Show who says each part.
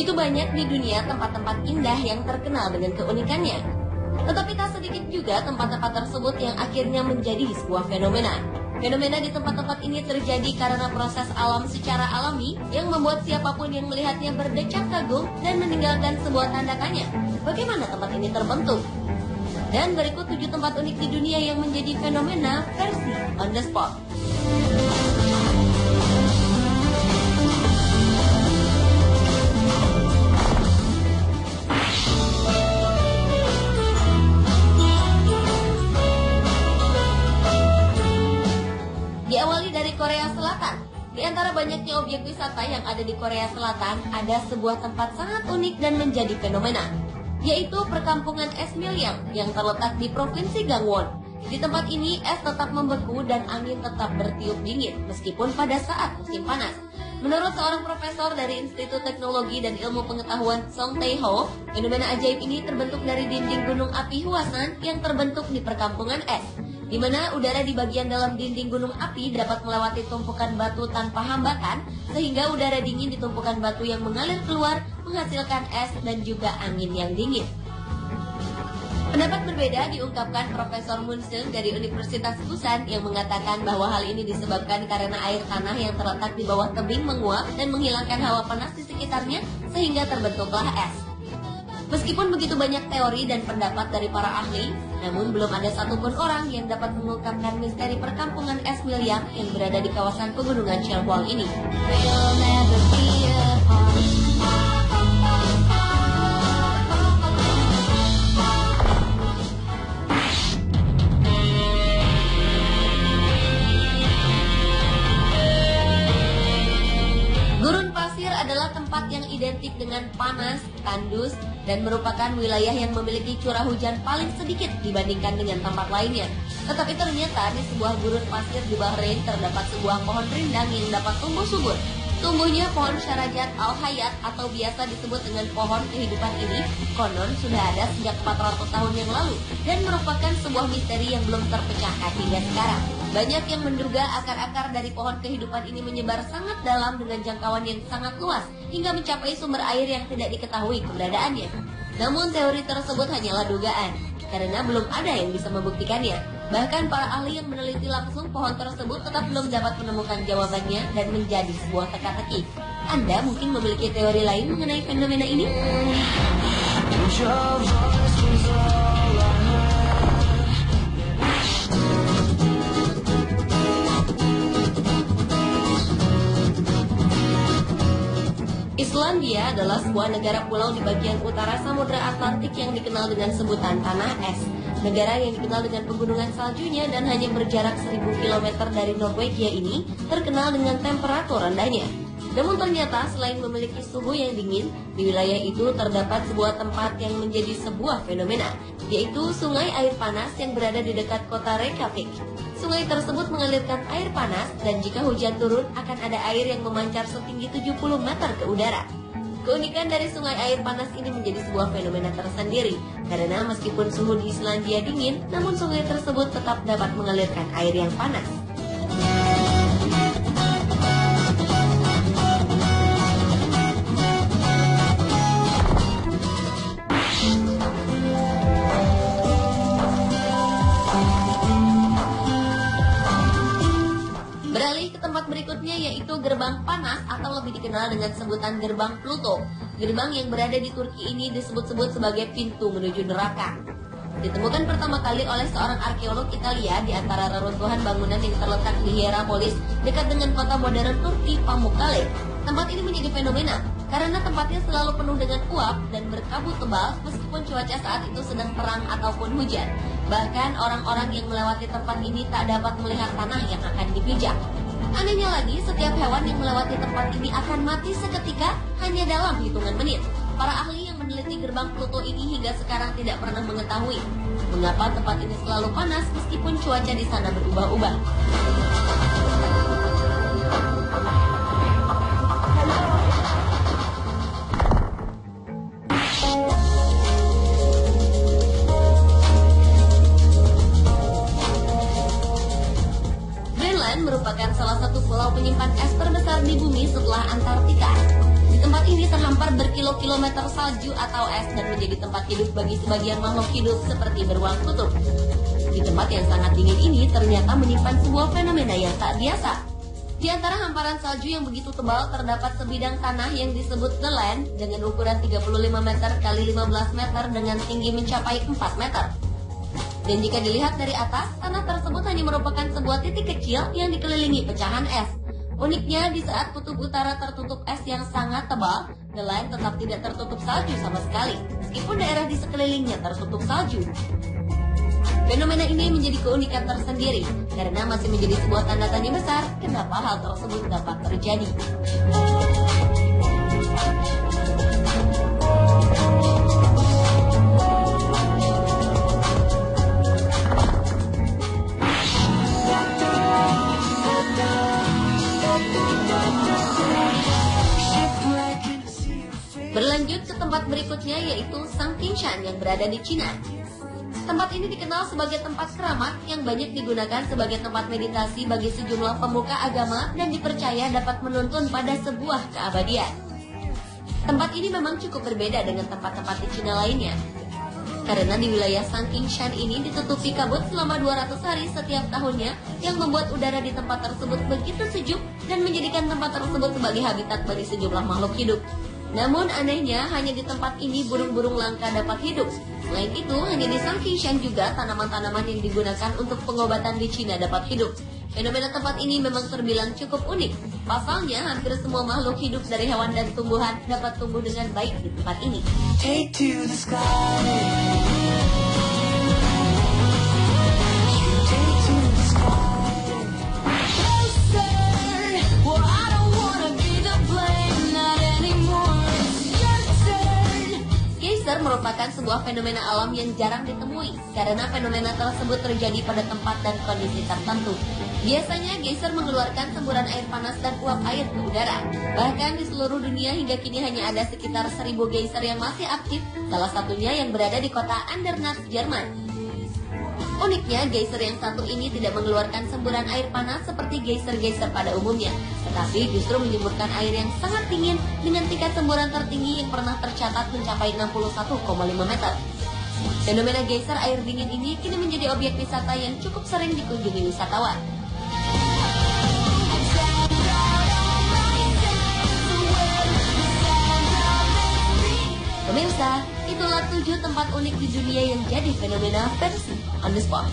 Speaker 1: Begitu banyak di dunia tempat-tempat indah yang terkenal dengan keunikannya. Tetapi tak sedikit juga tempat-tempat tersebut yang akhirnya menjadi sebuah fenomena. Fenomena di tempat-tempat ini terjadi karena proses alam secara alami yang membuat siapapun yang melihatnya berdecak kagum dan meninggalkan sebuah tanda tanya. Bagaimana tempat ini terbentuk? Dan berikut 7 tempat unik di dunia yang menjadi fenomena versi on the spot. Diawali dari Korea Selatan. Di antara banyaknya objek wisata yang ada di Korea Selatan, ada sebuah tempat sangat unik dan menjadi fenomena, yaitu perkampungan es Milyang yang terletak di Provinsi Gangwon. Di tempat ini, es tetap membeku dan angin tetap bertiup dingin, meskipun pada saat musim panas. Menurut seorang profesor dari Institut Teknologi dan Ilmu Pengetahuan Song Tae-ho, fenomena ajaib ini terbentuk dari dinding gunung api Hwasan yang terbentuk di perkampungan es, di mana udara di bagian dalam dinding gunung api dapat melewati tumpukan batu tanpa hambatan, sehingga udara dingin di tumpukan batu yang mengalir keluar menghasilkan es dan juga angin yang dingin. Pendapat berbeda diungkapkan Profesor Moon Seung dari Universitas Busan yang mengatakan bahwa hal ini disebabkan karena air tanah yang terletak di bawah tebing menguap dan menghilangkan hawa panas di sekitarnya sehingga terbentuklah es. Meskipun begitu banyak teori dan pendapat dari para ahli, namun belum ada satupun orang yang dapat mengungkapkan misteri perkampungan es Milyang yang berada di kawasan pegunungan Cheolwon ini. Gurun pasir adalah tempat yang identik dengan panas, tandus, dan merupakan wilayah yang memiliki curah hujan paling sedikit dibandingkan dengan tempat lainnya. Tetapi ternyata di sebuah gurun pasir di Bahrain terdapat sebuah pohon rindang yang dapat tumbuh subur. Tumbuhnya pohon Syarajat al-Hayat atau biasa disebut dengan pohon kehidupan ini konon sudah ada sejak 400 tahun yang lalu dan merupakan sebuah misteri yang belum terpecahkan hingga sekarang. Banyak yang menduga akar-akar dari pohon kehidupan ini menyebar sangat dalam dengan jangkauan yang sangat luas hingga mencapai sumber air yang tidak diketahui keberadaannya. Namun teori tersebut hanyalah dugaan karena belum ada yang bisa membuktikannya. Bahkan para ahli yang meneliti langsung pohon tersebut tetap belum dapat menemukan jawabannya dan menjadi sebuah teka-teki. Anda mungkin memiliki teori lain mengenai fenomena ini? Islandia adalah sebuah negara pulau di bagian utara Samudra Atlantik yang dikenal dengan sebutan tanah es. Negara yang dikenal dengan pegunungan saljunya dan hanya berjarak 1000 km dari Norwegia ini terkenal dengan temperatur rendahnya. Namun ternyata selain memiliki suhu yang dingin, di wilayah itu terdapat sebuah tempat yang menjadi sebuah fenomena, yaitu sungai air panas yang berada di dekat kota Reykjavik. Sungai tersebut mengalirkan air panas dan jika hujan turun akan ada air yang memancar setinggi 70 meter ke udara. Keunikan dari sungai air panas ini menjadi sebuah fenomena tersendiri karena meskipun suhu di Islandia dingin, namun sungai tersebut tetap dapat mengalirkan air yang panas. Beralih ke tempat berikutnya yaitu Gerbang Panas atau lebih dikenal dengan sebutan Gerbang Pluto. Gerbang yang berada di Turki ini disebut-sebut sebagai pintu menuju neraka. Ditemukan pertama kali oleh seorang arkeolog Italia di antara reruntuhan bangunan yang terletak di Hierapolis dekat dengan kota modern Turki Pamukkale. Tempat ini menjadi fenomena karena tempatnya selalu penuh dengan uap dan berkabut tebal meskipun cuaca saat itu sedang terang ataupun hujan. Bahkan orang-orang yang melewati tempat ini tak dapat melihat tanah yang akan dipijak. Anehnya lagi, setiap hewan yang melewati tempat ini akan mati seketika hanya dalam hitungan menit. Para ahli yang meneliti gerbang Pluto ini hingga sekarang tidak pernah mengetahui mengapa tempat ini selalu panas meskipun cuaca di sana berubah-ubah. Merupakan salah satu pulau penyimpan es terbesar di bumi setelah Antartika. tempat ini terhampar berkilo-kilometer salju atau es dan menjadi tempat hidup bagi sebagian makhluk hidup seperti beruang kutub. Di tempat yang sangat dingin ini ternyata menyimpan sebuah fenomena yang tak biasa. Di antara hamparan salju yang begitu tebal terdapat sebidang tanah yang disebut The Land dengan ukuran 35 meter kali 15 meter dengan tinggi mencapai 4 meter. Dan jika dilihat dari atas, tanah tersebut hanya merupakan sebuah titik kecil yang dikelilingi pecahan es. Uniknya, di saat kutub utara tertutup es yang sangat tebal, The Land tetap tidak tertutup salju sama sekali, meskipun daerah di sekelilingnya tertutup salju. Fenomena ini menjadi keunikan tersendiri, karena masih menjadi sebuah tanda tanya besar kenapa hal tersebut dapat terjadi. Berlanjut ke tempat berikutnya yaitu Sangkingshan yang berada di Cina. Tempat ini dikenal sebagai tempat keramat yang banyak digunakan sebagai tempat meditasi bagi sejumlah pemuka agama dan dipercaya dapat menuntun pada sebuah keabadian. Tempat ini memang cukup berbeda dengan tempat-tempat di Cina lainnya, karena di wilayah Sangkingshan ini ditutupi kabut selama 200 hari setiap tahunnya yang membuat udara di tempat tersebut begitu sejuk dan menjadikan tempat tersebut sebagai habitat bagi sejumlah makhluk hidup. Namun anehnya hanya di tempat ini burung-burung langka dapat hidup. Selain itu hanya di Sangkingshan juga tanaman-tanaman yang digunakan untuk pengobatan di Cina dapat hidup. Fenomena tempat ini memang terbilang cukup unik. Pasalnya hampir semua makhluk hidup dari hewan dan tumbuhan dapat tumbuh dengan baik di tempat ini. Take to the sky. Geyser merupakan sebuah fenomena alam yang jarang ditemui karena fenomena tersebut terjadi pada tempat dan kondisi tertentu. Biasanya geyser mengeluarkan semburan air panas dan uap air ke udara. Bahkan di seluruh dunia hingga kini hanya ada sekitar 1000 geyser yang masih aktif, salah satunya yang berada di kota Andernach, Jerman. Uniknya, geyser yang satu ini tidak mengeluarkan semburan air panas seperti geyser-geyser pada umumnya, tetapi justru menyemburkan air yang sangat dingin dengan tingkat semburan tertinggi yang pernah tercatat mencapai 61,5 meter. Fenomena geyser air dingin ini kini menjadi objek wisata yang cukup sering dikunjungi wisatawan. Pemirsa, itulah 7 tempat unik di dunia yang jadi fenomena versi on the spot.